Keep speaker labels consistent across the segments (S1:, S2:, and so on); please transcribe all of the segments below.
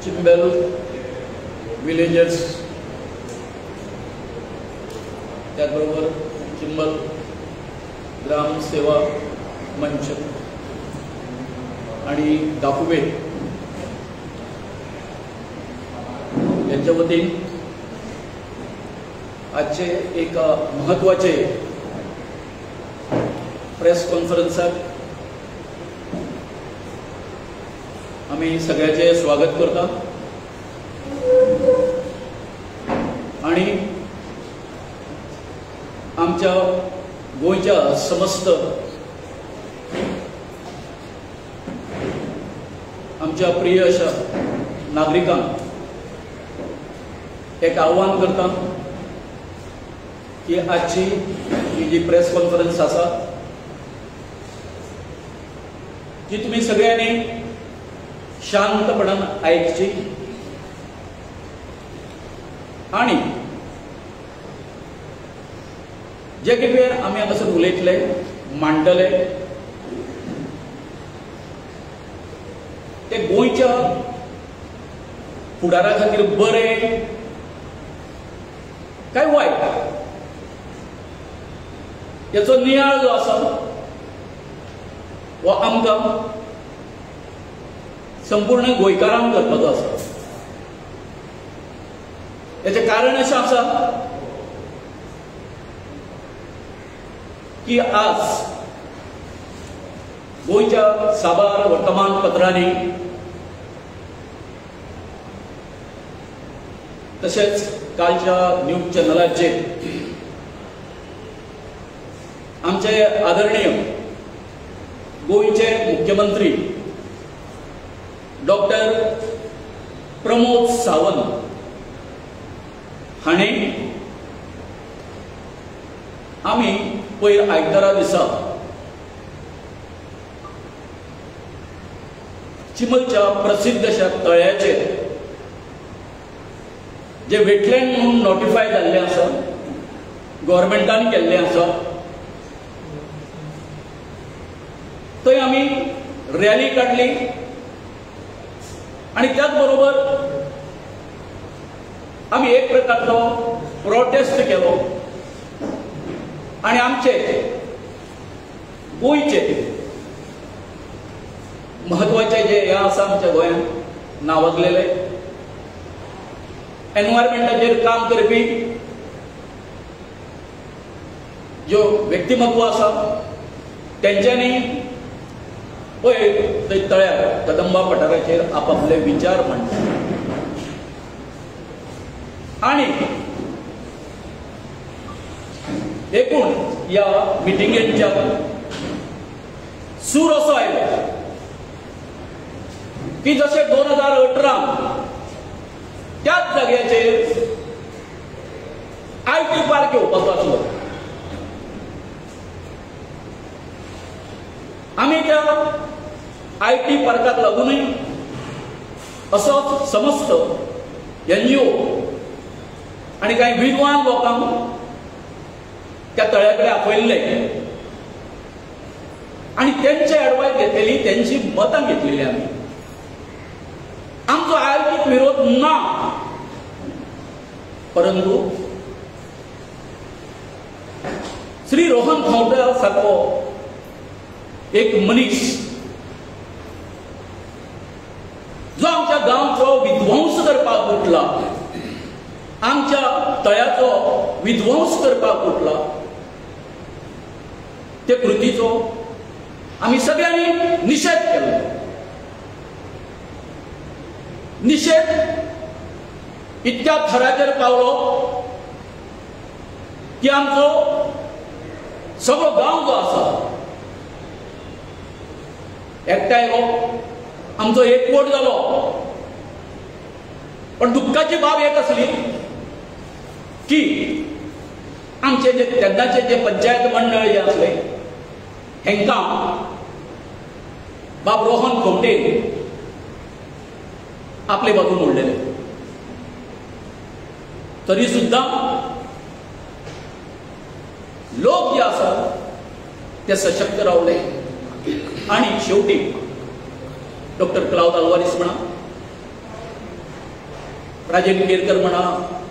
S1: चिंबेल villagers, त्याचबरोबर चिंबल ग्राम सेवा मंच आणि दापुबे यांच्या वतीन आजचे एक महत्त्वाचे प्रेस कॉन्फरन्सात आम्ही सगळ्याचे स्वागत करता आणि आमच्या गोयच्या समस्त आमच्या प्रिय अशा नागरिकांक एक आव्हान करता की आजची ही जी प्रेस कॉन्फरन्स आसा ती तुम्ही सगळ्यांनी शांतपणान आयकची आणि जे कितें आमी हांगासर उलयतले मांडटले ते गोंयच्या फुडारा खातीर बरें काय वायट याचो नियाळ जो आसा वो आमकां संपूर्ण गोंयकारांक करपाचो आसा। याचें कारण अशें आसा की आज गोंयच्या साबार वर्तमानपत्रांनी तशेंच कालच्या न्यूज चॅनलाचेर आमचे आदरणीय गोंयचे मुख्यमंत्री डॉक्टर प्रमोद सावंत हाणें आमी पयर आयतारा दिसा चिंबलच्या प्रसिद्ध अशा तळ्याचेर जे वेटलँड म्हणून नोटिफाय जाल्ले आसा, गव्हर्मेंटान केल्ले आसा, थंय आमी रॅली काडली आणि त्याच बरोबर आमी एक प्रकारचो प्रोटेस्ट केलो आणि आमचे गोंयचे महत्वाचे जे हे आसा आमच्या गोंयांत नावाजलेले एनवायरमेंटाचेर काम करपी ज्यो व्यक्तिमत्व आसा तेंच्यांनी पळय थंय तळ्यार कदंबा पठाराचेर आपापले विचार मांडले आणि एकूण ह्या मिटिंगेच्या सूर असो आयलो की जशे 2018 त्याच जाग्याचेर IT पार्क येवपाचो आसलो। आमी त्या IT पार्काक लागूनय असोच समस्त NGO आणि काही विद्वान लोकांक त्या तळ्याकडे आपयल्ले आणि त्यांची ॲडवायस घेतलेली, त्यांची मतां घेतलेली आमी। आमचो आर्थिक विरोध ना, परंतु श्री रोहन खंवटे सारको एक मनीस जो आमच्या गांवचो विध्वंस करपाक उठला, आमच्या तळ्याचो विध्वंस करपाक उठला, ते कृतीचो आमी सगळ्यांनी निषेध केलो। निषेध इतक्या थराचेर पावलो की आमचो सगळो गांव जो आसा एकठांयलो, आमचो एकवट जालो। पण दुःखाची बाब एक आसली की आमचे जे तेन्नाचे जे पंचायत मंडळ जे आसले हेंकां बाब रोहन खंवटे आपले बाजून उडलेले, तरी सुद्धा लोक जे आसा ते सशक्त रावले आणि शेवटी डॉक्टर क्लाउद आल्वारीस म्हणा राजेंद्र केरकर म्हणा,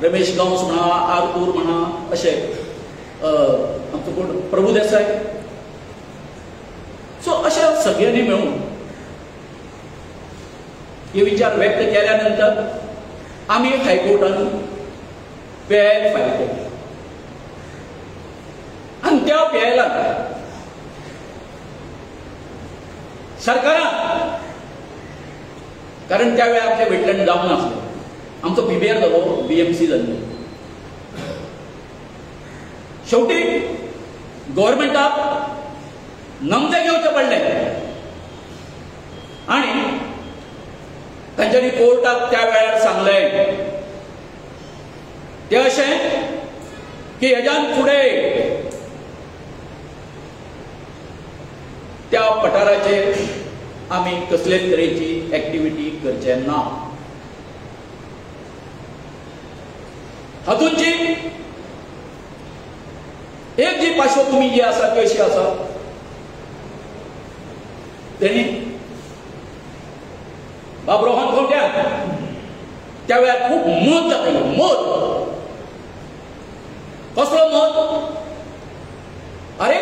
S1: रमेश गांवस म्हणा, आरतूर म्हणा, असे आमचो कोण प्रभू देसाय, सो अशा सगळ्यांनी मिळून हे विचार व्यक्त केल्यानंतर आम्ही हायकोर्टान पीआयएल फायल केली आणि त्या पीआयएलान सरकारान, कारण त्यावेळी आमच्या वेटलँड जावंक नासलो, आमचो पीबीआर जालो, बीएमसी जाल्लो, शेवटी गव्हर्मेंटाक नमते घेवचे पडले आणि तांच्यांनी कोर्टाक त्या वेळार सांगलें ते अशें की हेज्यान फुडें त्या पठाराचेर आमी कसलेच तरेची एक्टिविटी करचे ना. हातूंची एक जी पार्श्वभूमी जी आसा ती अशी आसा, तेणी बाब रोहन खंवट्यान त्या वेळार खूब मत जातालो. मत कसलो मत? अरे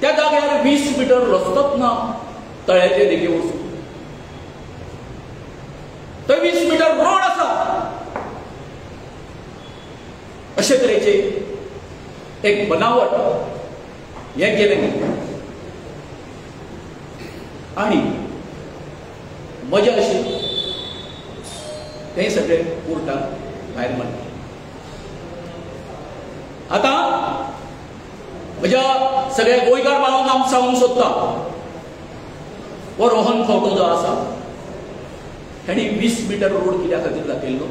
S1: त्या जाग्यार 20 मीटर रस्तोच ना तळ्याचे देगे वचून, थंय 20 मीटर रोड आसा. अशे तरेचे एक बनावट हे केलें आणि मजा अशी ते सगळे कोर्टात भायर मारले. आता म्हज्या सगळ्या गोंयकार बाळांक हांव सांगूंक सोदता, हो रोहन खंवटो जो आसा ताणी 20 मीटर रोड कित्या खातीर दाखयल्लो,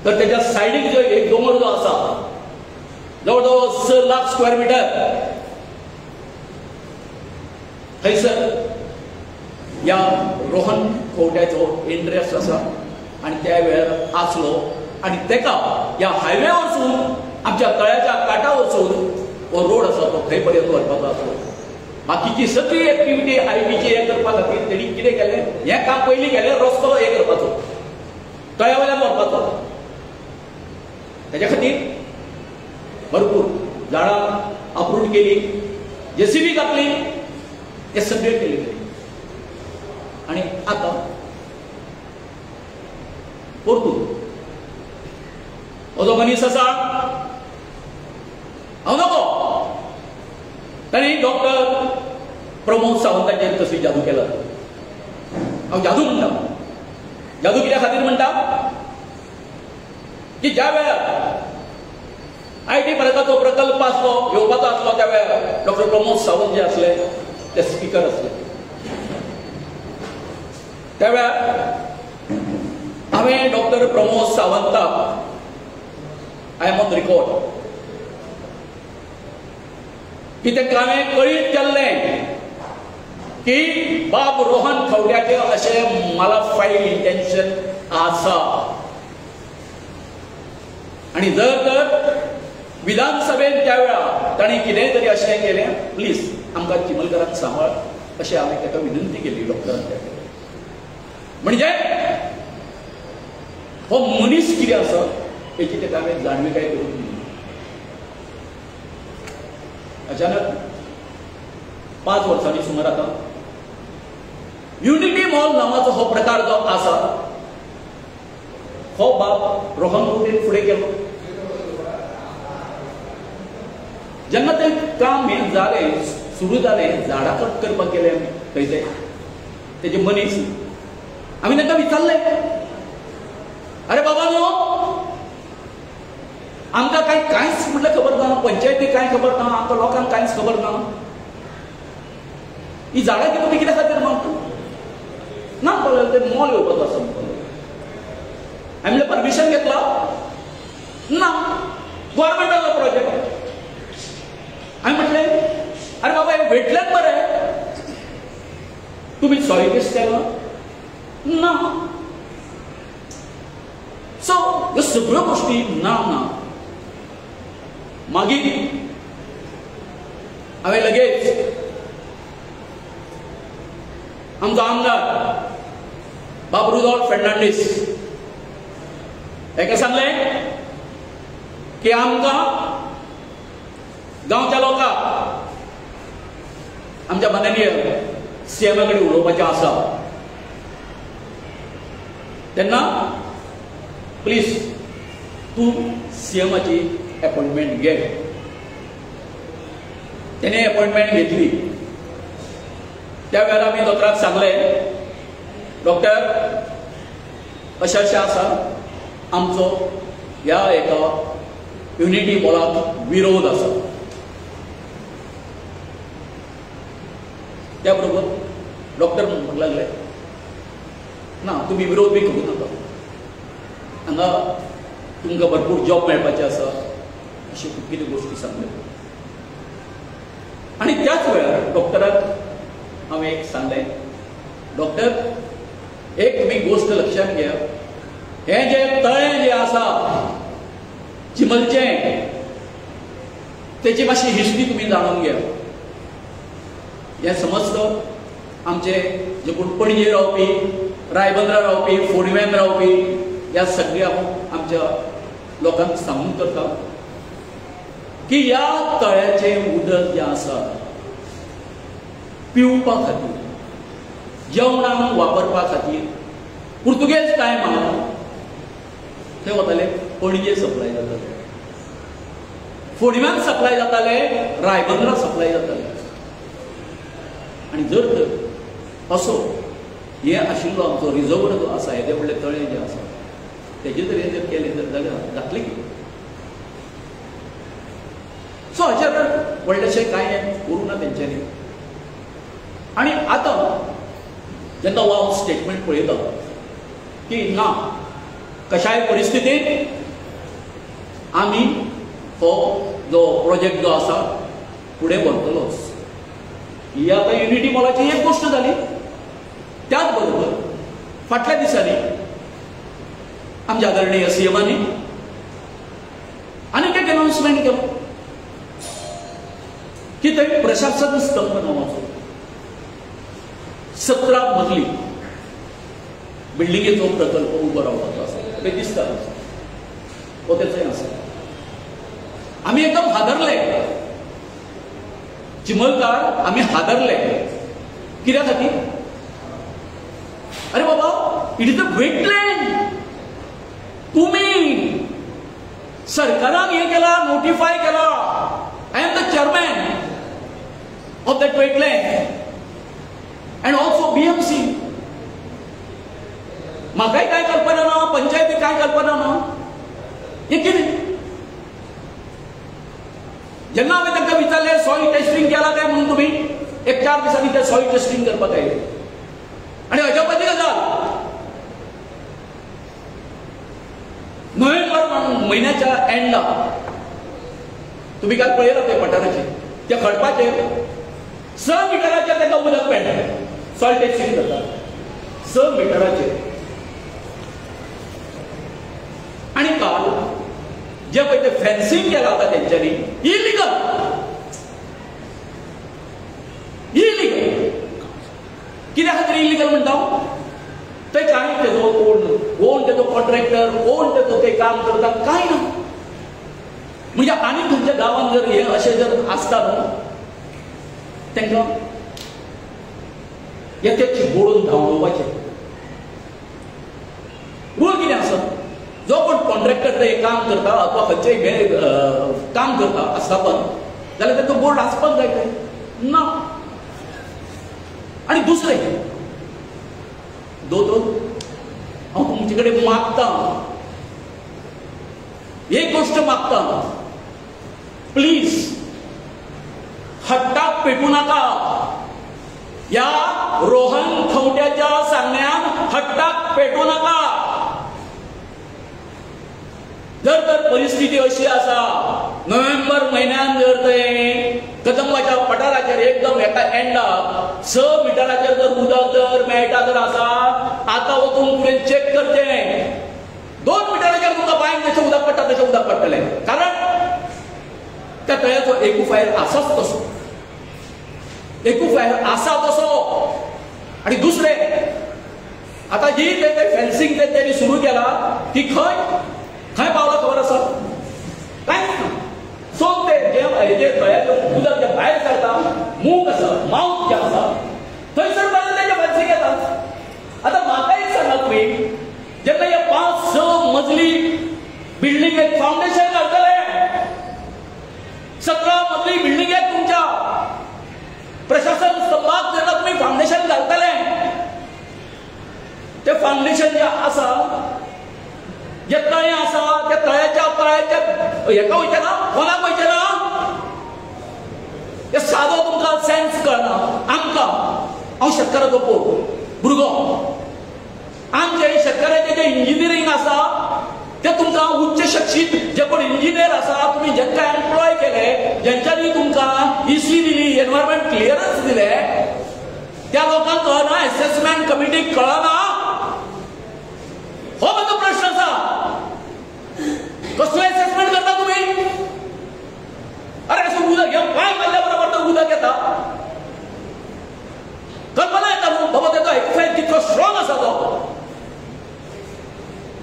S1: तर तेच्या सायडीक जो एक दोंगर जो आसा जवळ जवळ 6 लाख स्क्वेअर मीटर, थंयसर या रोहन खंवट्याचो इंट्रस्ट आसा आणि त्या वेळार आसलो आणि तेका ह्या हायवे वचून आमच्या तळ्याच्या काटा वचून हो रोड आसा तो खंय पर्यंत व्हरपाचो आसलो. बाकीची सगळी एक्टिविटी हायवेची हे करपा खातीर तेणी कितें केलें, हें काम पयलीं केलें, रस्तो हे करपाचो, तळ्या वयल्यान व्हरपाचो. तेच्या खातीर भरपूर झाडां उप्रूट केली, जेसीबी घातली, हे सगळें केलें. आणि आता परतून हो जो मनीस आसा हांव नको, ताणी डॉक्टर प्रमोद सावंताचेर कसली जादू केला. हांव जादू म्हणटा. जादू कित्या खातीर म्हणटा की ज्या वेळार आयटी भारताचो प्रकल्प आसलो, येवपाचो आसलो, त्या वेळार डॉक्टर प्रमोद सावंत जे आसले ते स्पीकर आसले. त्या वेळार हांवें डॉक्टर प्रमोद सावंताक आय एम ऑन रिकॉर्ड की ते हांवें कळीत केल्लें की बाब रोहन खंवट्याचे अशें मालाफाईड इंटेन्शन आसा आणि जर तर विधानसभेत त्या वेळार ताणें कितेंय तरी अशें केलें, प्लीज आमकां चिमलकरांक सांबाळ अशें हांवें ताका विनंती केली डॉक्टरांक. म्हणजे हो मनीस कितें आसा हेची ताका हांवें जाणविकाय करून दिली. अचानक 5 वर्सांनी सुमार आता युनिटी मॉल नावाचो हो प्रकार जो आसा हो बाब रोहन खंवटेन फुडें गेलो. जेन्ना तें काम हें जालें, सुरू जालें, झाडां कट करपाक गेले आमी थंय तेजे मनीस, आमी तांकां विचारलें, अरे बाबा न्हू आमकां कांयच म्हटल्यार खबर ना, पंचायतीक कांय खबर ना, आमकां लोकांक कांयच खबर ना, ही झाडां तुमी कित्या खातीर मारता? ना पळय तें मॉल येवपाचो आसा म्हणून. हांवें म्हणलें परमिशन घेतला? ना, गव्हर्मेंटाचो प्रोजेक्ट. हांवें म्हटलें अरे बाबा हे वेटलँड मरे, तुम्ही सॉइल टेस्ट केला? ना. सो ह्यो सगळ्यो गोष्टी ना. मागीर हांवें लगेच आमचो आमदार बाब रुडॉल्फ फेर्नांडीस हेका सांगलें की आमकां गांवच्या लोकांक आमच्या माननीय सीएमा कडेन उलोवपाचें आसा तेन्ना प्लीज तूं सीएमाची अपॉइंटमेंट घे. तेणे अपॉइंटमेंट घेतली. त्या वेळार आमी दोतोराक सांगलें डॉक्टर अशें अशें आसा आमचो ह्या एका युनिटी मॉलाक विरोध आसा. त्या बरोबर डॉक्टर म्हणपाक लागले ना तुम्ही विरोध बी करूं नाका हांगा तुमकां भरपूर जॉब मेळपाचे आसा अशें खूब कितें गोश्टी सांगल्यो. आनी त्याच वेळार डॉक्टराक हांवें एक सांगलें डॉक्टर एक तुमी गोश्ट लक्षांत घ्या हें जें तळें जें आसा चिमलचें तेची मातशी हिस्ट्री तुमी जाणून घ्या. हें समजता आमचे जे कोण पणजे रावपी रायबंदरा रावपी फोंडव्यान रावपी ह्या सगळ्या आमच्या लोकांक सांगून करता की ह्या तळ्याचें उदक जें आसा पिवपा खातीर जेवणाक वापरपा खातीर पुर्तुगेज टायमार थंय वताले पणजे सप्लाय जाताले फोंडव्यान सप्लाय जाताले रायबंदरा सप्लाय जाताले. आनी जर तर असो हे आशिल्लो आमचो रिजर्वर जो आसा येदे व्हडले तळें जें आसा तेजे तरेन जर केलें तर जाल्यार जातलें कितें. सो हाचेर व्हडलेशें कांय करूं ना तेंच्यांनी. आनी आतां जेन्ना हांव स्टेटमेंट पळयता की ना कशाय परिस्थितींत आमी हो जो प्रोजेक्ट जो आसा फुडें व्हरतलोच. ही आतां युनिटी मॉलाची एक गोश्ट जाली. त्याच बरोबर फाटल्या दिसांनी आमच्या आदरणीय सीएमांनी आनीक एक अनाउन्समेंट केलो की थंय प्रशासन स्तंभ नांवाचो 17 मजली बिल्डिंगेचो प्रकल्प उबो रावपाचो आसा. तें दिसता हो तेचोय आसा. आमी एकदम हादरले चिमलकार आमी हादरले. कित्या खातीर अरे बाबा इट इज अ वेटलँड. तुम्ही सरकारान हे केला नोटिफाय केला I am the chairman of that wetland and also BMC. म्हाकाय काय कल्पना ना पंचायतीक काय कल्पना ना. हे कितें जेन्ना हांवें तांकां विचारलें सॉयल टेस्टिंग केला काय म्हणून तुमी एक 4 दिसांनी ते सॉयल टेस्टिंग करपाक आयले. आनी अजापाची गजाल नोव्हेंबर म्हयन्याच्या एंडाक तुमी काल पळयलां ते पठाराचेर त्या खडपाचेर 6 मिटराचेर ताका उदक मेळटा. सॉयल टेस्टिंग करता 6 मिटराचेर. आनी काल जे पळय ते फेन्सिंग केला आतां तेंच्यांनी इलिगल कित्या खातीर इलिगल म्हणटा ते कांय तेजो कोण तेजो कॉन्ट्रॅक्टर कोण तेजो ते काम करता कांय ना. म्हणजे आनी खंयच्या गांवांत जर हे अशें जर आसता न्हू तांकां येतेच बोडून धांवोवपाचें. रूल कितें आसा जो कोण कॉन्ट्रॅक्टर ते काम करता अथवा खंयचेय काम करता आस्थापन जाल्यार ताचो बोर्ड आसपाक जाय काय ना. आनी दुसरें दोतोर हांव तुमचे कडेन मागतां एक गोश्ट मागतां प्लीज हट्टाक पेटू नाका. ह्या रोहन खंवट्याच्या सांगण्यान हट्टाक पेटू नाका. जर तर परिस्थिती अशी आसा नोव्हेंबर म्हयन्यान जर थंय कदंबाच्या पठाराचेर एकदम एका एंडाक 6 मिटराचेर जर उदक जर मेळटा जर आसा आतां वचून तुवें चेक करचें. 2 मिटराचेर तुमकां बांयक जशें उदक पडटा तशें उदक पडटलें कारण त्या तळ्याचो एक्युफायर आसाच तसो. एक्युफायर आसा तसो. आनी दुसरें आता जी ते फेन्सिंग त्यांनी सुरू केला ती खंय खंय पावला खबर आसा कांयच ना. सो ते जे तळ्याचे उदक जे भायर सरता मूग आसा माउथ जे आसा थंयसर पर्यंत तेजे फेन्सिंग येता. आता म्हाका एक सांगा तुम्ही जेन्ना हे 5-6 मजली बिल्डिंगेक फाउंडेशन घालतले 17 मजली बिल्डिंगेक तुमच्या प्रशासन स्तंभाक जेन्ना तुम्ही फाउंडेशन घालतले ते फाउंडेशन जे आसा जे तळे आसा त्या तळ्याच्या हेका वयचे ना कोणाक वयचे ना ते सादो तुमकां सेन्स कळना. आमकां हांव शेतकाराचो भुरगो आमचे शेतकऱ्याचे जे इंजिनियरींग आसा ते तुमकां उच्च शिक्षीत जे कोण इंजिनियर आसा तुम्ही जेंका एम्प्लॉय केले जेंच्यांनी तुमकां इसी दिली एनवायरमेंट क्लियरन्स दिले त्या लोकांक कळना असेसमेंट कमिटीक कळना. हो म्हजो प्रश्न आसा. कसले असेसमेंट करता तुम्ही? अरे असं उदक हे पाय मारल्या बरोबर तर उदक येता. कल्पना येता न्हू बाबा तेजो एक्सरसाइज कितलो स्ट्रॉंग आसा तो.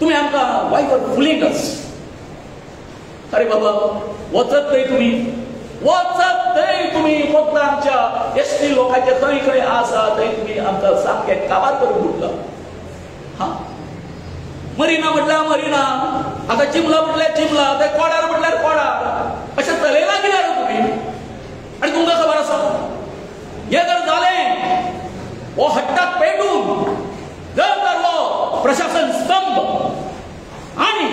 S1: तुम्ही आमकां वाय यू आर फुलिंग अस. अरे बाबा वचत थंय तुम्ही फक्त आमच्या एसटी लोकांचे थंय खंय आसा थंय तुम्ही आमकां सामकें काबार करून उरला. हा मरिना म्हटल्यार मरिना आता चिमला म्हटल्यार चिमला ते कोडार म्हटल्यार कोडार अशें चलयला कित्याक तुम्ही? आनी तुमकां खबर आसा हे जर जालें हो हट्टाक पेटून जर तर हो प्रशासन स्तंभ आणि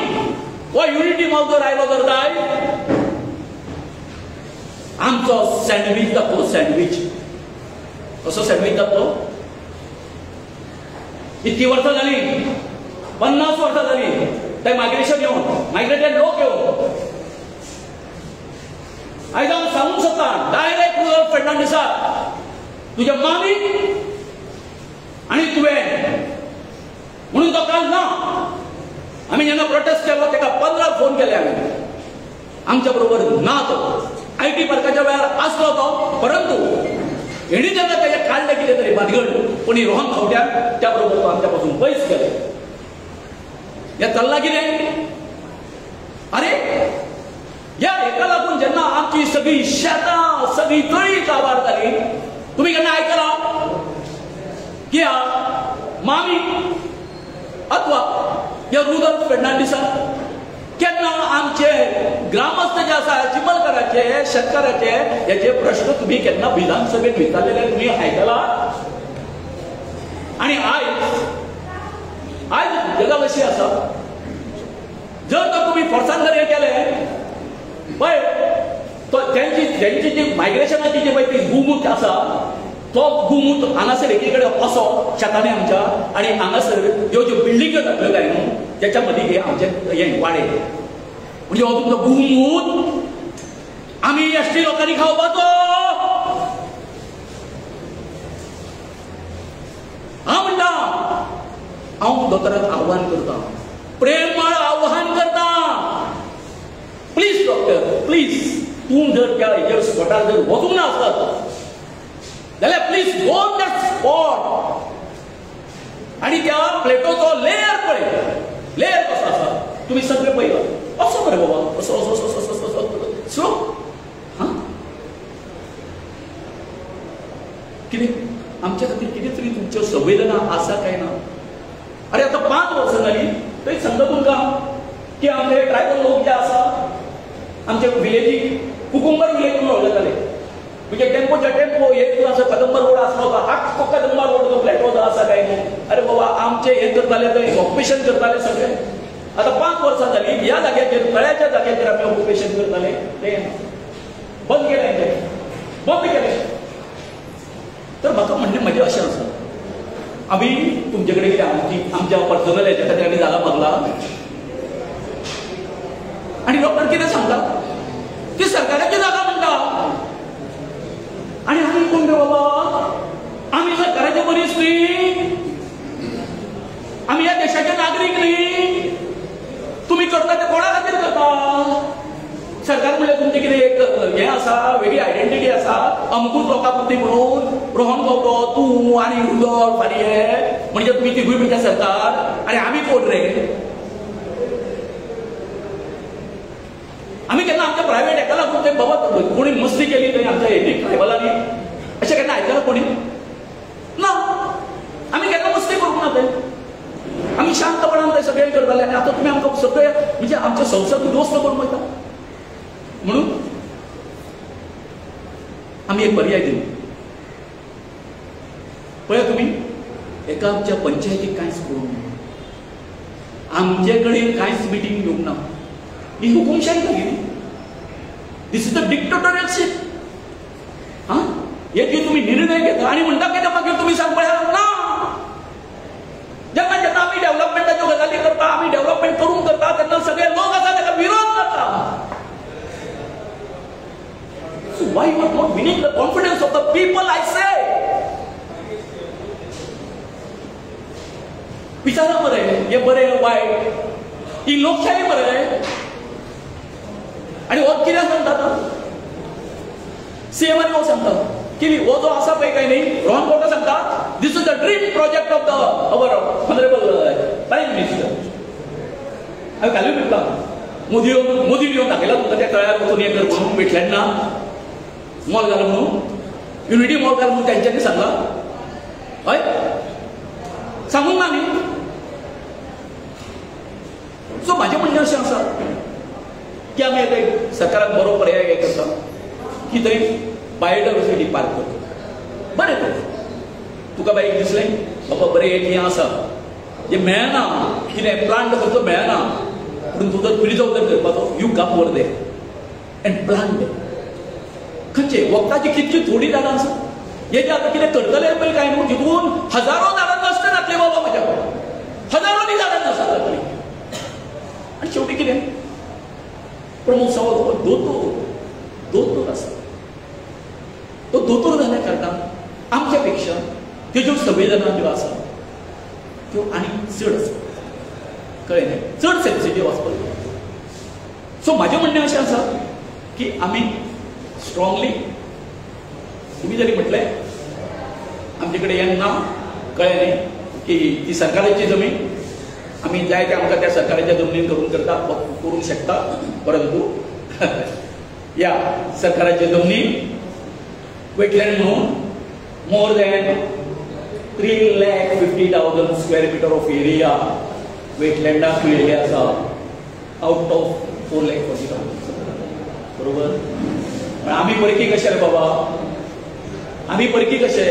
S1: हो युनिटी मॉल जर आयलो जर जाय आमचो सँडवीच जातलो. सँडवीच कसो सँडवीच जातलो? इतकी वर्सां जाली 50 वर्सां जाली ते मायग्रेशन येवन मायग्रेटेड लोक येवन आयज हांव सांगूंक सोदता डायरेक्ट रुरल फर्नांडिसाक तुज्या मामी आनी तुवें म्हणून तो काल ना. आमी जेन्ना प्रोटेस्ट केलो तेका 15 फोन केले आमी. आमच्या बरोबर ना तो IT पार्काच्या वेळार आसलो तो परंतु हेणी जेन्ना तेजे काडले कितें तरी भानगड कोणी रोहन खंवट्याक त्या बरोबर तो आमच्या पासून पयस गेले. हे चल्ला कितें? अरे या हेका लागून जेन्ना आमची सगळी शेतां सगळी तळी काबार जाली तुम्ही केन्ना आयकला की मामी अथवा या रुरल फर्नांडिसाक केन्ना आमचे ग्रामस्थ जे आसा चिमलकाराचे शेतकाराचे याचे प्रश्न तुम्ही केन्ना विधानसभेत विचारलेले तुम्ही आयकला? आणि आज जगात अशी आसा जर तर तुम्ही फोर्सान जर हे केले पळय तो त्यांची जी मायग्रेशनाची जी पळय ती गुमूत आसा तो गुमूत हांगासर एकीकडे असो शेतांनी आमच्या आणि हांगासर ह्यो ज्यो बिल्डिंग्यो जातल्यो काय न्हू त्याच्या मदीं हे आमचे हे वाडे म्हणजे हो तुमचो गुमूत आमी एसटी लोकांनी खावपाचो. हांव म्हणटा हांव दोतोराक आव्हान करता प्रेमळ आव्हान करता प्लीज डॉक्टर प्लीज तूं जर त्या हेजेर स्पॉटार जर वचूंक ना आसत जाल्यार please go on that spot आणि त्या प्लेटोचो लेयर पळय लेयर कसो आसा तुम्ही सगळे पळयला असो मरे बाबा असो असो असो असो असो स्लो हा कितें आमच्या खातीर कितें तरी तुमच्यो संवेदना आसा काय ना? अरे आता 5 वर्सां जाली थंय सांगता तुमकां की आमचे ट्रायबल लोक जे आसा आमचे विलेजीक कुकुंबर विलेज म्हणून वळखताले म्हणजे टेम्पो एक असं कदंबर रोड असलो का आख्खो कदंबर रोड जो प्लॅटो आसा काय न्हू. अरे बाबा आमचे हे करताले थंय ऑक्युपेशन करताले सगळे. आता 5 वर्सां जाली ह्या जाग्याचेर तळ्याच्या जाग्याचेर आमी ऑक्युपेशन करताले ते बंद केलें ते बंद केलें. तर म्हाका म्हणजे मजा अशें आसा आमी तुमचे कडेन कितें आमच्या पर्सनल हेच्या खातीर आमी जागा मागला आणि डॉक्टर कितें सांगता ती सरकाराची जागा म्हणटा आणि आमी कोण रे बाबा आमी सरकाराचे मनीस न्ही आमी ह्या देशाचे नागरीक न्ही. तुम्ही करता ते कोणा खातीर करता? सरकार म्हणजे तुमचे कितें एक हें आसा वेगळी आयडेंटिटी आसा अमकूच लोकां पुरती म्हणून रोहन गवतो तूं आनी रुदोल्फ आनी हे म्हणजे तुम्ही तिघूय मिठा सरकार आणि आम्ही कोण रे? आम्ही केन्ना आमच्या प्रायव्हेट हेका लागून ते बाबा कोणी मस्ती केली थंय आमच्या हेणी ट्रायबलांनी अशें केन्ना आयकलां कोणी ना. आम्ही केन्ना मस्ती करूंक ना ते. आम्ही शांतपणान ते सगळे करताले आनी आतां तुमी आमकां सगळे म्हणजे आमचे संसद उद्ध्वस्त करून वयता. म्हणून आम्ही एक पर्याय दिलो. पळय तुमी एका आमच्या पंचायतीक कांयच करूंक ना. आमचे कडेन कांयच मिटींग घेवंक ना. ही हुकुमशाही नागिली. दिस इज द डिक्टेटरशिप. हे जे तुम्ही निर्णय घेता आणि म्हणटा की मागीर तुम्ही सांगपा ना. जेन्ना जेन्ना आमी डेव्हलपमेंटाच्यो गजाली करता, आमी डेव्हलपमेंट करून करता तेन्ना सगळे लोक आसा ताका विरोध करता. So why you are not winning the confidence of the people, I say? विचारा मरे हे बरे वाईट ही लोकशाही मरे. आणि हो कित्याक सांगता सीएमानी हो सांगता की हो जो आसा पळय काय न्ही रोहन कोटा सांगता this is the dream project of the our honourable prime minister. हांवें घालून विकला मोदीन येवन दाखयला तुमकां त्या तळ्यार वचून हे कर म्हणून भेटल्यांना मॉल घाल म्हणून युनिटी मॉल घाल म्हणून त्यांच्यानी सांगला. हय सांगूंक ना न्ही. सो म्हाजें म्हणणें अशें आसा की आमी आतां सरकाराक बरो पर्याय हे करता की थंय बायोडायवर्सिटी पार्क करता. बरें तर तुका बाई दिसलें बाबा बरें एक हें आसा जें मेळना कितें प्लांट करचो मेळना पूण तूं जर प्रिजर्व करपाचो you come over there and plant. खंयचे वखदाची कितली थोडी झाडां आसा. हे जे आतां कितें करतले पळय काय न्हू तितून हजारो झाडां नश्ट जातली बाबा म्हज्या हजारोनी झाडां नश्ट जातली. आनी शेवटी कितें प्रमोद सावंत हो दोतोर आसा. तो दोतोर जाल्या कारणान आमच्या पेक्षा तेज्यो संवेदना ज्यो आसा त्यो आनी चड आसा. कळ्ळें न्ही. चड सेन्सिटीव आसपाक. सो म्हाजें म्हणणें अशें आसा की आमी स्ट्रॉंगली तुम्ही जरी म्हटलें आमचे कडेन हें ना कळ्ळें न्ही की ती सरकाराची जमीन आमी जाय ते आमकां त्या सरकाराच्या जमनीन करूंक शकता. परंतु या सरकाराच्या जमनीन वेटलँड म्हणून more than 3,50,000 square metre of area वेटलँडाक मेळिल्ले आसा आउट ऑफ 4,40,000. बरोबर. पण आमी परकी कशे रे बाबा. आमी परकी कशे.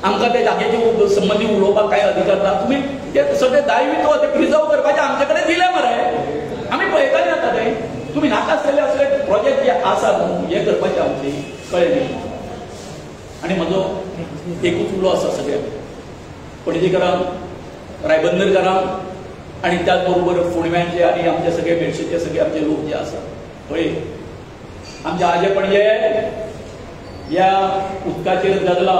S1: आमकां त्या जागेचे संबंधी उलोवपाक काय अधिकार ना. तुम्ही ते सगळे दायित्व ते प्रिजर्व करपाचे आमचे कडेन दिले मरे. आमी पळयताले आतां ते तुम्ही नाका आसलेले असले प्रोजेक्ट जे आसा न्हू हे करपाचे आमची कळ्ळें न्ही. आनी म्हजो एकूच उलो आसा सगळ्यांक पणजेकारांक रायबंदरकारांक आनी त्याच बरोबर फोंडव्यांचे आनी आमचे सगळे मेळशेचे सगळे आमचे लोक जे आसा पळय आमचे आजे पणजे या उदकाचेर जगला.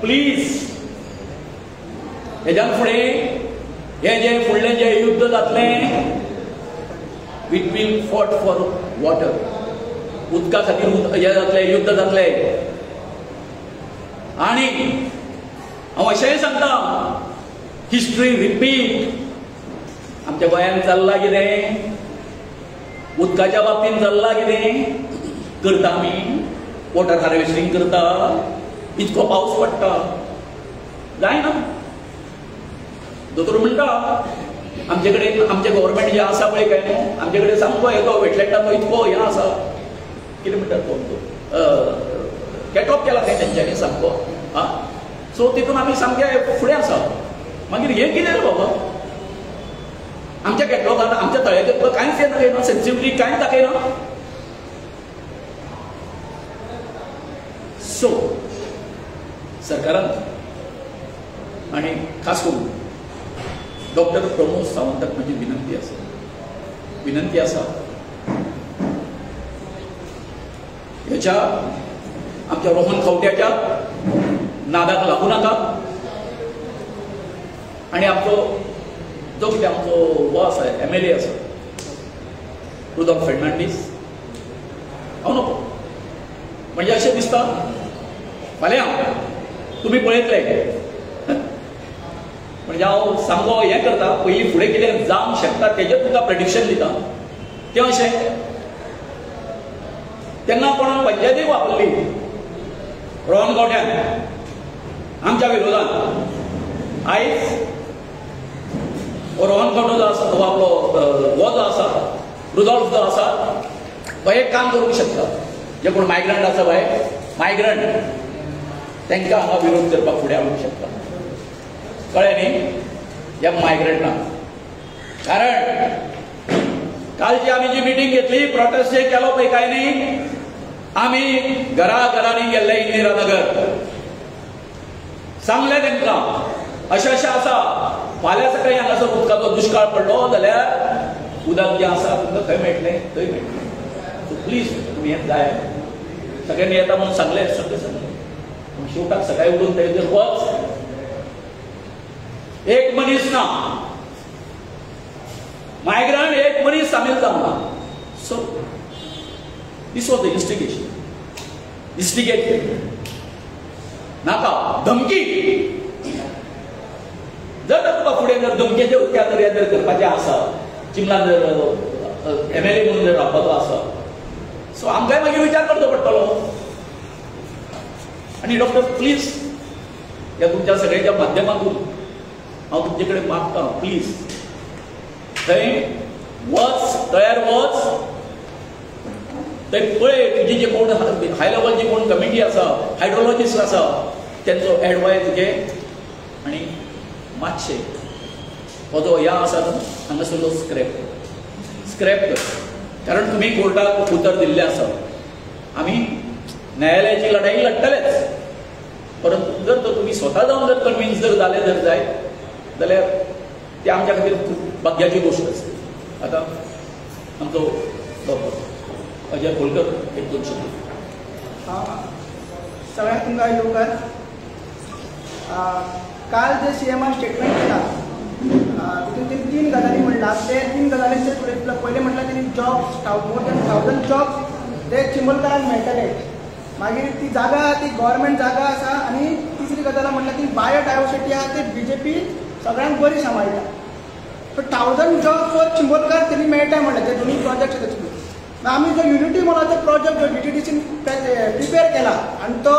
S1: प्लीज हेज्यान फुडें हे जे फुडलें जे युद्ध जातलें वीट विल फॉट फॉर वॉटर. उदका खातीर हे जातलें युद्ध जातलें. आनी हांव अशेंय सांगता हिस्ट्री रिपीट. आमच्या गोंयांत चल्लां कितें उदकाच्या बाबतींत चल्लां कितें करता आमी वॉटर हार्वेस्टिंग करता. इतको पावस पडटा जायना. दोतोर म्हणटा आमचे कडेन आमचे गव्हर्मेंट जे आसा पळय काय न्हू आमचे कडेन सामको येतो वेटलँडाचो इतको हें आसा कितें म्हणटात तो कॅटऑफ केला खंय तेंच्यांनी सामको. सो तितून आमी सामके फुडें आसा. मागीर हें कितें रे बाबा आमच्या कॅटलॉगान आमच्या तळ्याचेर कांयच हें दाखयना सेन्सिटिव्हिटी कांयच दाखयना. सो सरकारान आनी खास करून डॉक्टर प्रमोद सावंताक माझी विनंती आसा ह्याच्या आमच्या रोहन खंवट्याच्या नादाक लागू नाका. आनी आमचो जो कितें आमचो वो आसा MLA आसा रुडॉल्फ फर्नांडीस हांव नको. म्हणजे अशें दिसता फाल्यां तुम्ही पळयतले म्हणजे हांव सांगो हें करता पयलीं फुडें कितें जावंक शकता तेजें तुका प्रेडिक्शन दिता तें अशें तेन्ना कोणाक पंचायतीक वापरली रोहन गांवड्यान आमच्या विरोधान आयज रोहन गांवडो जो आसा तो आपलो हो जो आसा रुडॉल्फ जो आसा तो एक काम करूंक शकता जे कोण मायग्रंट आसा पळय मायग्रंट तांकां हांगा विरोध करपाक फुडें हाडूंक शकता कळ्ळें न्ही ह्या मायग्रंटांक कारण कालची आमी जी मिटींग घेतली प्रोटेस्ट जे केलो पळय काय न्ही आमी घरांनी गेल्ले इंदिरानगर सांगलें तांकां अशें अशें आसा फाल्यां सकाळीं हांगासर उदकाचो दुश्काळ पडलो जाल्यार उदक जें आसा तुमकां खंय मेळटलें थंय मेळटलें सो प्लीज तुमी हें जाय सगळ्यांनी येता म्हणून सांगलें सगळें सांगलें शेवटाक सकाळीं उठून थंय वच एक मनीस ना मायग्रंट एक मनीस सामील जावना so this was the instigate नाका धमकी जर तुका फुडें जर धमकेचे उद्या जर हें जर करपाचें आसा चिमलान जर MLA म्हणून जर रावपाचो आसा सो आमकांय मागीर विचार करचो पडटलो आनी डॉक्टर प्लीज ह्या तुमच्या सगळ्यांच्या माध्यमातून हांव तुमचे कडेन मागतां प्लीज थंय वच तयार वच थंय पळय तुजी जे कोण हाय लेवल जी कोण कमिटी आसा हायड्रोलॉजिस्ट आसा तेंचो एडवायस घे आनी मातशें हो जो ह्या आसा हांगासरलो स्क्रॅप कर कारण तुमी कोर्टाक उतर दिल्लें आसा आमी न्यायालयाची लढाई लढटलेच परंतु जर तर तुमी स्वता जावन जर कन्विन्स जर जाले जर जाय जाल्यार ते आमच्या खातीर खूब भाग्याची गोश्ट आसता आतां आमचो अजय होलकर एक दोन शब्द
S2: सगळ्यांक तुमकां येवकार काल जे CMन स्टेटमेंट केला तितून ते 3 गजाली म्हणला ते 3 गजालींचे पयले म्हटल्यार तेणी जॉब्स मोर दॅन 1000 जॉब्स ते चिंबलकारांक मेळटले मागीर ती जागा ती गव्हर्मेंट जागा आसा आनी तिसरी गजाल म्हटल्यार ती बायोडायवर्सिटी आहा ते BJP सगळ्यांक बरी सांबाळटा सो 1000 जॉब फॉर चिंबलकार तेणी मेळटाय म्हणलें ते दोनी प्रोजेक्ट तेतून आमी जो युनिटी म्हणून प्रोजेक्ट जो DTDCन प्रिपेअर केला आणि तो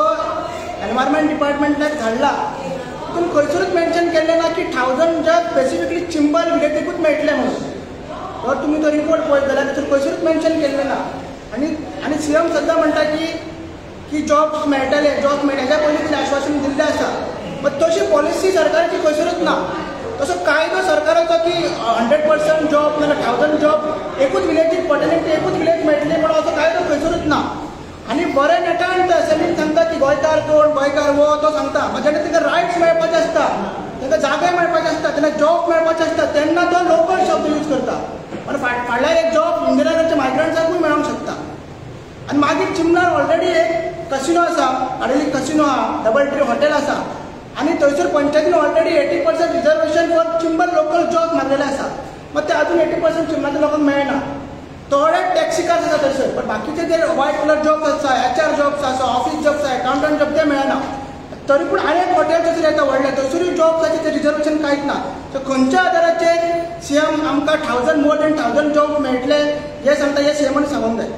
S2: एनवायरमेंट डिपार्टमेंटाक धाडला तितून खंयसरूच मेन्शन केल्लें ना की 1000 जॉब स्पेसिफिकली चिंबल विलेजूच मेळटले म्हणून जर तुमी तो रिपोर्ट पळयत जाल्यार तितून खंयसरूच मेन्शन केल्लें ना आनी CM सद्दां म्हणटा की जॉब्स मेळटले जॉब हेच्या पयलीं कितें आश्वासन दिल्लें आसा बट तशी पॉलिसी सरकाराची खंयसरूच ना तसो कायदो सरकाराचो की 100% जॉब नाजाल्यार 1000 जॉब एकूच विलेजीक पर्टनिटी एकूच विलेज मेळटली म्हणून असो कायदो खंयसरूच ना आनी बरें नेटान असेंब्लीन सांगता की गोंयकार कोण गोंयकार वो तो सांगता जेन्ना ताका रायट्स मेळपाचे आसता ताका जागे मेळपाचे आसता तेन्ना जॉब मेळपाचे आसता तेन्ना तो लोकल शब्द यूज करता पण फाटल्या एक जॉब इंदिरानगरच्या मायग्रंट्सांकूय मेळोंक शकता आनी मागीर चिमणार ऑलरेडी एक कसिनो आसा आडेली कसिनो आहा डबल ट्री हॉटेल आसा आनी थंयसर पंचायतीन already 80% reservation for Chimbel local job मारलेले आसा मग ते अजून 80% चिंबलाच्या लोकांक मेळना थोडे टॅक्सी कार्स आसा थंयसर पण बाकीचे जे व्हायट कलर जॉब्स आसा HR जॉब्स आसा ऑफिस जॉब्स आसा अकाउंटंट जॉब ते मेळना तरी पूण आनी एक हॉटेल थंयसर येता व्हडले थंयसरूय जॉब्साचे ते रिजर्वेशन कांयच ना सो खंयच्या आदाराचेर CM आमकां 1000 मोर दॅन 1000 जॉब मेळटले हे सांगता हे CMन सांगूंक जाय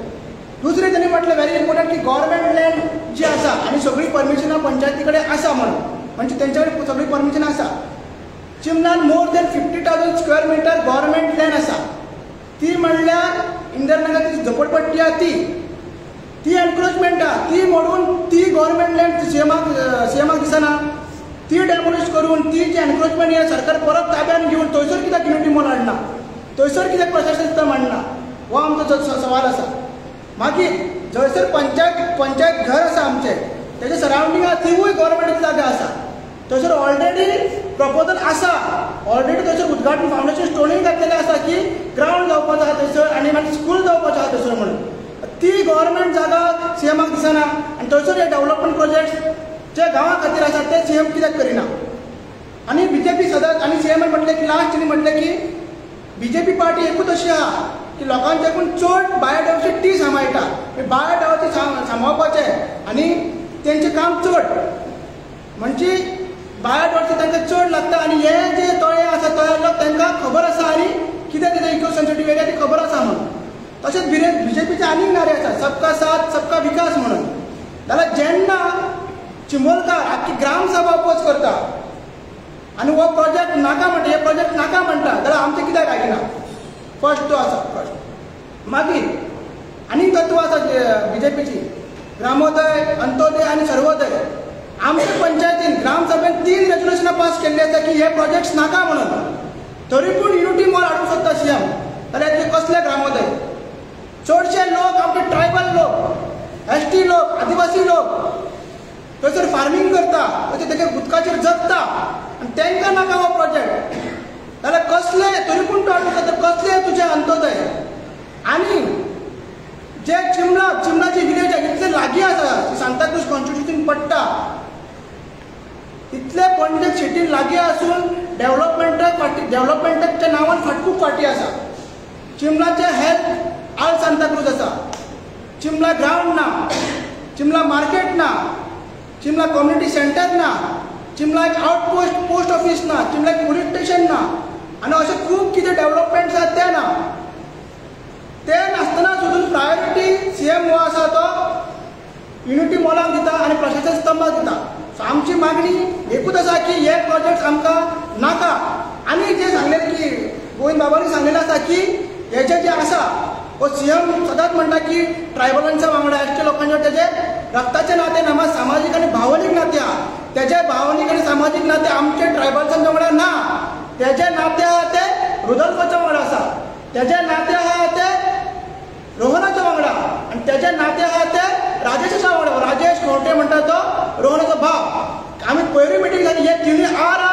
S2: दुसरें तांणी म्हटलें व्हेरी इम्पॉर्टंट की गव्हर्मेंट लँड जी आसा आनी सगळी परमिशनां पंचायती कडेन आसा म्हणून म्हणजे तेंच्या कडेन सगळी परमिशन आसा चिमलान more than 50,000 square metre government land आसा ती म्हणल्यार इंदिरानगर ती झोपडपट्टी आहा ती एनक्रोचमेंट आहा ती मोडून ती गव्हर्मेंट लँड CMक दिसना ती डेमोलिश करून ती जी एनक्रोचमेंट हे सरकार परत ताब्यान घेवन थंयसर कित्याक युनिटी मॉल हाडना थंयसर कित्याक प्रशासन मांडना हो आमचो सवाल आसा मागीर जंयसर पंचायत घर आसा आमचें तेजे सरावंडींग आहा तिवूय गव्हर्मेंटाची जागा आसा थंयसर ऑलरेडी प्रपोजल आसा ऑलरेडी थंयसर उद्घाटन फावंडेशन स्टोनूय घातलेलें आसा की ग्रावंड जावपाचो आहा थंयसर आनी मागीर स्कूल जावपाचो आहा थंयसर म्हणून ती गव्हर्मेंट जागा CMक दिसना आनी थंयसर हे डेव्हलपमेंट प्रोजेक्ट जे गांवा खातीर आसा ते CM कित्याक करिना आनी BJP सदांच आनी CMन म्हटलें की लास्ट तांणी म्हटलें की BJP पार्टी एकूच अशी आहा की लोकांच्याकून चड बायोडायवर्सिटी ती सांबाळटा बायोडायवर्सिटी सांबाळपाचें आनी तेंचें काम चड म्हणजे 12 वर्सां तांकां चड लागता आनी हे जे तळे आसा तळे लोक तांकां खबर आसा आनी कितें तें इको सेन्सिटीव एरिया ती खबर आसा म्हणून. तशेंच बीजेपीचे आनीक नारे आसा सबका साथ सबका विकास म्हणून. जाल्यार जेन्ना चिंबोलकार आख्खी ग्रामसभा अपोज करता आनी हो प्रोजेक्ट नाका म्हणटा हे प्रोजेक्ट नाका म्हणटा जाल्यार आमचें कित्याक आयकना. फर्स्ट तो आसा फर्स्ट. मागीर आनीक तत्व आसा बीजेपीची ग्रामोदय अंत्योदय आनी सर्वोदय. आमच्या पंचायतीन ग्रामसभेन 3 रेजोल्युशनां पास केल्ली आसा की हे प्रोजेक्ट्स नाका म्हणून. तरी पूण युनिटी मॉल हाडूंक सोदता सीएम. जाल्यार हे कसले ग्रामोदय. चडशे लोक आमचे ट्रायबल लोक एसटी लोक आदिवासी लोक थंयसर फार्मींग करता तशें तेगे उदकाचेर जगता आनी तांकां नाका हो प्रोजेक्ट. जाल्यार कसले तरी पूण तो हाडूंक सोदता कसले तुजे अंत्योदय. आनी जे चिमलाची विलेज इतले लागीं आसा सांताक्रूज कॉन्स्टिट्युशन पडटा इतले पणजे सिटीन लागीं आसून डेव्हलपमेंटाच्या नांवान खूब फाटी आसा. चिमलाचे हेल्थ आल सांताक्रूज आसा. चिमला ग्रावंड ना. चिमला मार्केट ना. चिमला कम्युनिटी सेंटर ना. चिमला एक पोस्ट ऑफिस ना. चिमला एक पुलीस स्टेशन ना. आनी अशें खूब कितें डेव्हलपमेंट आसा तें ना. ते नासतना सुद्दां प्रायोरिटी सीएम हो आसा तो युनिटी मॉलाक दिता आनी प्रशासन स्तंभाक दिता. सो आमची मागणी एकूच आसा की हे प्रोजेक्ट आमकां नाका. आनी जे सांगलें की गोविंद बाबांनी सांगलेलें आसा की हे जे आसा हो सीएम सदांच म्हणटा की ट्रायबलांच्या वांगडा एसटी लोकांच्या तेजे रक्ताचे नाते ना मात सामाजीक आनी भावनीक नाते आहा. तेजे भावनीक आनी सामाजीक नाते आमचे ट्रायबल्सांच्या वांगडा ना. तेजे नाते आहा ते रुदल्फाच्या वांगडा आसा. तेजे नाते आहा ते रोहनाच्या वांगडा आनी तेजे नाते आहा ते राजेशाच्या वांगडा. राजेश खोटे म्हणटा तो रोहनाचो भाव. आमी पयली मिटींग जाली हे तिनूय आर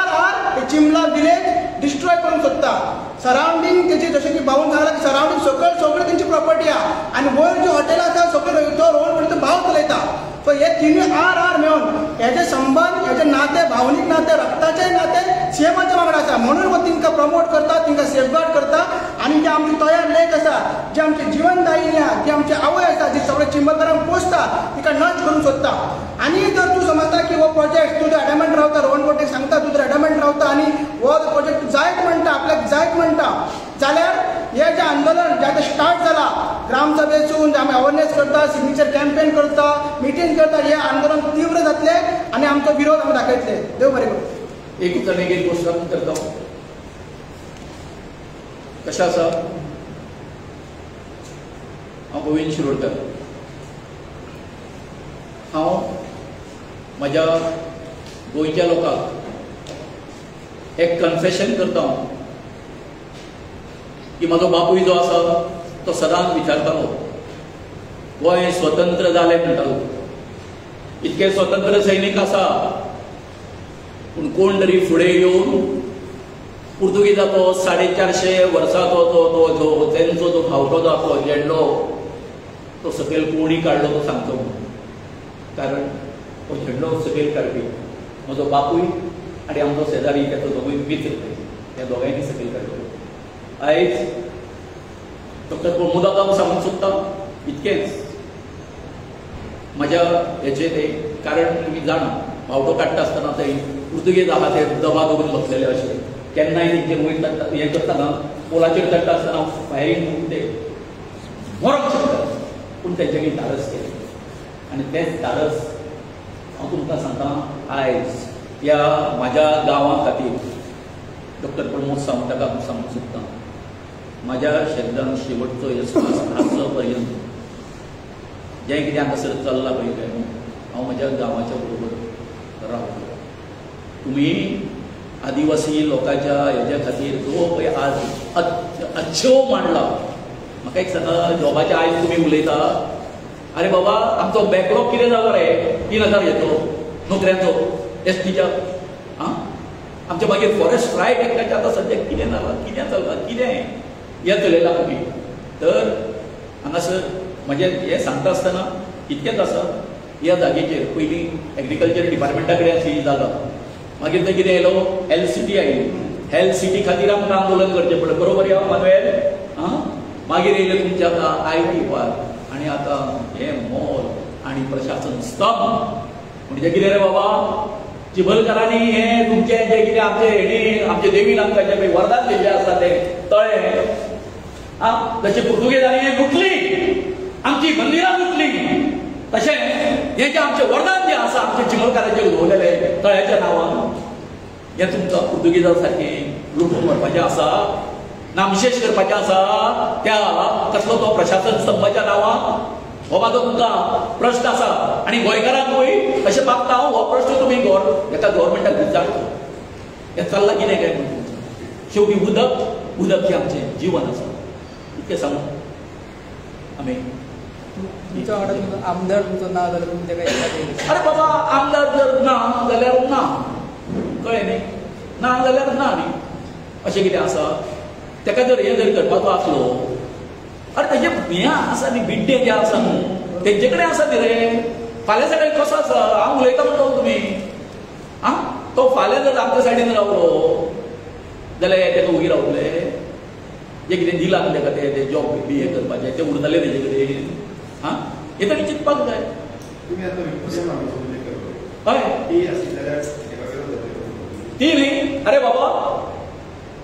S2: चिमला विलेज डिस्ट्रॉय करूंक सोदता. सरावंडींग तेजी जशें की भाऊन सांगलां की सरावंडींग सगळी तेंची प्रॉपर्टी आहा आनी वयर जी हॉटेलां आसा सगळे तो रोहन म्हणटा तो भाव चलयता. सो हे तिनूय आर मेळून हेजे संबंध हेजे नाते भावनीक नाते रक्ताचे नाते सीएमाच्या वांगडा आसा. म्हणून हो तिंका प्रमोट करता तिंका सेफगार्ड करता. आनी जे आमची तयार लेक आसा जे आमची जिवनदायिनी आहा जी आमची आवय आसा जी सगळे चिंबलकारांक पोसता तिका नश्ट करूंक सोदता. आनी जर तूं समजता की हो प्रोजेक्ट तूं एडमेंट रावता रोहन कोटेक सांगता तूं जर एडमेंट रावता आनी हो प्रोजेक्ट जायत म्हणटा आपल्याक जायत म्हणटा जाल्यार हे जे आंदोलन जे आतां स्टार्ट जाला ग्रामसभेसून आमी अवेरनेस करता सिग्नेचर कॅम्पेन करता मिटींग करता हे आंदोलन तीव्र जातले आनी आमचो विरोध आमी दाखयतले. देव बरें करूं.
S1: एक गोश्ट करता कशें आसा हांव गोविंद शिरोडकर. हांव म्हज्या गोंयच्या लोकांक एक कन्फेशन करता की म्हजो बापूय जो आसा तो सदांच विचारतालो गोंय स्वतंत्र जालें म्हणटालो. इतके स्वतंत्र सैनीक आसा पूण कोण तरी फुडें येवन पुर्तुगेजाचो 450 वर्सांचो तो तेंचो जो फावटो जो आसलो झेंडो तो सकयल कोणी काडलो तो सांगचो म्हणून. कारण तो झेंडो सकयल काडपी म्हजो बापूय आनी आमचो शेजारी तेचो दोगूय मित्र त्या दोगांयनी सकयल काडलो. आयज डॉक्टर प्रमोदाक हांव सांगूंक सोदता इतकेंच म्हज्या हेचें तें कारण तुमी जाणा फावटो काडटा आसतना थंय पुर्तुगेज आहा ते दबा दवरून बसलेले अशें केन्नाय तेंचेर वयर चडटा हें करतना पोलाचेर चडटा आसतना फायरींग करून ते मरप शकता पूण तेंच्यांनी धाडस केलें आनी तेंच धाडस हांव तुमकां सांगता आयज ह्या म्हाज्या गांवा खातीर डॉक्टर प्रमोद सावंताक हांव सांगूंक सोदतां म्हाज्या शब्दान शेवटचो येसवास आसलो पर्यंत जें कितें हांगासर चल्लां पळय हांव म्हाज्या गांवाच्या बरोबर रावतलो. तुमी आदिवासी लोकांच्या हेच्या खातीर जो पळय आज अच्छेव मांडला म्हाका एक सांगा जॉबाच्या आयज तुमी उलयता अरे बाबा आमचो बॅकलॉग कितें जालो रे 3000 येतो नोकऱ्यांचो एसटीच्या आमच्या मागीर फॉरेस्ट रायट एक्टाच्या आतां सद्याक कितें जालां कितें चल्लां कितें हें चलयलां तुमी. तर हांगासर म्हणजे हे सांगता आसतना इतकेंच आसा ह्या जागेचेर पयलीं एग्रीकल्चर डिपार्टमेंटा कडेन अशी जागा मागीर तें कितें येयलो LCT आयली. हेल्थ सिटी खातीर आमकां आंदोलन करचें पडलें बरोबर या मानवेल. मागीर येयलें तुमचें आतां IT पार्क आनी आतां हे मॉल आनी प्रशासन स्तंभ म्हणजे कितें रे बाबा चिबलकरांनी हे तुमचे जे कितें आमचे हेणी आमचे देवीन आमकां जे वरदान दिल्लें आसा ते तळे जशे पुर्तुगेजांनी हे लुटली आमची मंदिरां लुटली तशें हे जे आमचे वरदान जे आसा आमचे चिमलकारांचे उडवलेले तळ्याच्या नांवान हे तुमकां पुर्तुगेजां सारकें लुटून व्हरपाचें आसा नामशेष करपाचें आसा त्या कसलो तो प्रशासन स्तंभाच्या नांवान हो म्हाजो तुमकां प्रश्न आसा आनी गोंयकारांकूय अशें मागता हांव हो प्रश्न तुमी हेका गव्हर्मेंटाक विचारचो हें चल्लां कितें काय म्हणून शेवटी उदक हें आमचें जीवन आसा इतकें सांगून आमी
S3: तुमच्या वांगडा आमदार तुमचो ना जाल्यार तुमचे काय
S1: अरे बाबा आमदार जर ना जाल्यार ना कळ्ळें न्ही ना जाल्यार ना न्ही अशें कितें आसा तेका जर हें जर करपाचो आसलो अरे तेजे हें आसा न्ही बिड्डे जे आसा न्हू तेंचे कडेन आसा न्ही रे फाल्यां सकाळीं कसो आसा हांव उलयता म्हणटा तुमी आं तो फाल्यां जर आमच्या सायडीन रावलो जाल्यार तेका उगी रावले जे कितें दिलां तेका ते जॉब बी हें करपाचें तें उरतलें तेजे कडेन हां हें तरी चिंतपाक जाय हय ती न्ही अरे बाबा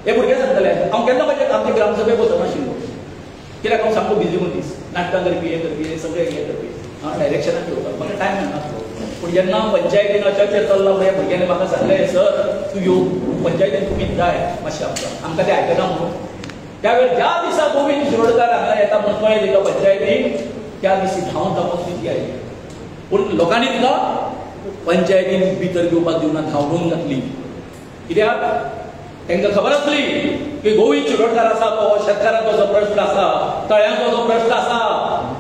S1: हे भुरगे सांगतले हांव केन्ना म्हजे आमचे ग्रामसभेक वचनाशिल्लो कित्याक हांव सामको बिजी मनीस नाटकां करपी हें करपी हें सगळें हें करपी हांव डायरेक्शनाक घेवपाक म्हाका टायम मेळनासलो पूण जेन्ना पंचायतीन चर्चा चल्ला पळय भुरग्यांनी म्हाका सांगलें सर तूं येवं पंचायतीन तुमी जाय मातशें आमकां तें आयकना म्हणून त्या वेळेर ज्या दिसा गोविंद शिरोडकार हांगा येता म्हणून कळ्ळें तिका पंचायतीन त्या दिसी धांवन धांवन ती आयली पूण लोकांनी तिका पंचायतीन भितर घेवपाक दिवना धांवडून घातली कित्याक तांकां खबर आसली की गोविंद शिरोडकार आसा तो शेतकारांचो जो प्रश्न आसा तळ्यांचो जो प्रश्न आसा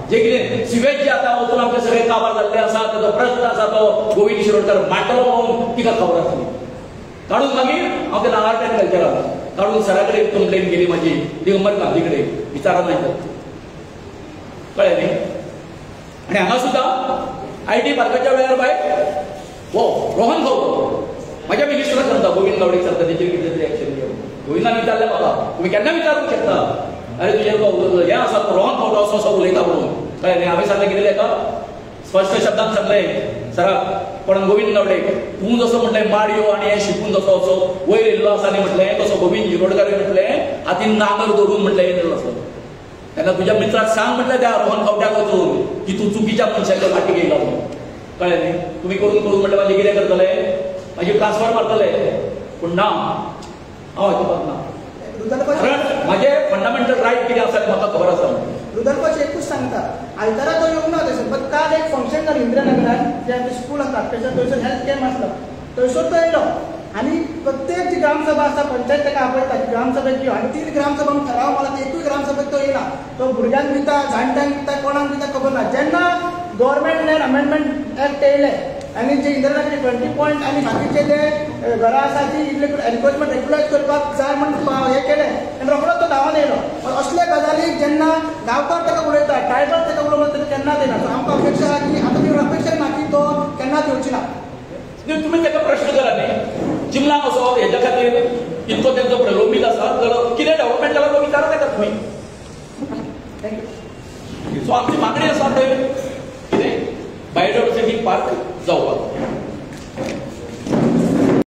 S1: जे कितें सिवेज जे आतां वचून आमचे सगळे काबार जाल्ले आसा ताचो प्रश्न आसा तो गोविंद शिरोडकार मांडटलो म्हणून तिका खबर आसली काडून मागीर हांव तेन्ना आर्ट एंड कल्चरान काडून सरा कडेन कंप्लेन केली म्हाजी दिगंबर गांधी कडेन विचारान नायतात कळ्ळें न्ही आनी हांगा सुद्दां IT पार्काच्या वेळार बाय हो रोहन गांवकर माझ्या मिनिस्टराक सांगता गोविंद गावडेक सांगता तेचेर कितें तरी एक्शन घेवं गोविंदान विचारलें म्हाका तुमी केन्ना विचारूंक शकता अरे तुजें हें आसा तो रोहन गावडो असो असो उलयता म्हणून कळ्ळें न्ही हांवें सांगलें कितें तेका स्पश्ट शब्दांत सांगलें सराक पण गोविंद गावडेक तूं जसो म्हटलें माडयो आनी हें शिकून जसो असो वयर येयल्लो आसा न्ही म्हटलें तसो गोविंद शिरोडकारूय म्हटलें हातीन नांगर धरून म्हटलें येयल्लो असो तेन्ना तुज्या मित्राक सांग म्हटलें त्या रोहन गावड्याक वचून की तूं चुकीच्या मनशाचे फाटीक येयला म्हणून कळ्ळें न्ही तुमी करून म्हटलें मागीर कितें करतले मागीर ट्रान्सफर मारतले पूण ना हांव अजिबात ना कारण माझे फंडामेंटल रायट कितें आसा तें म्हाका खबर आसा
S2: रुदलकोच एकूच सांगता आयतारा तो येवंक ना थंयसर बट काल एक फंक्शन जालें इंदिरानगरान जे आमचें स्कूल आसा थंयसर हेल्थ कॅम्प आसलो थंयसर तो येयलो आनी प्रत्येक जी ग्रामसभा आसा पंचायत ताका आपयता ग्रामसभेक यो आनी ती ग्रामसभा थाराव मारला एकूय ग्रामसभेक तो येयना तो भुरग्यांक दिता जाणट्यांक दिता कोणाक दिता खबर ना जेन्ना गव्हर्मेंट लँड अमेंडमेंट एक्ट येयले आनी जे इंदिरानगरी 20 पॉयंट आनी बाकीचे जे घरां आसा ती एनक्रोचमेंट रेग्युलायज करपाक जाय म्हणून हें केलें आनी रोखडोच तो धांवन येयलो पण असले गजालीक जेन्ना गांवकार ताका उलयता ट्रायबल ताका उलोवंक तें केन्ना दिना सो आमकां अपेक्षा आसा की आतां ती अपेक्षा ना की तो केन्ना येवची ना
S1: तुमी ताका प्रश्न करा न्ही चिमलांक असो हेच्या खातीर इतको तेंचो प्रलोभीत आसा जाल्यार कितें डेव्हलपमेंट जाला तो विचारा ताका तुमी थँक्यू सो आमची मागणी आसा ते कितें बायोडायवर्सिटी पार्क जावपाक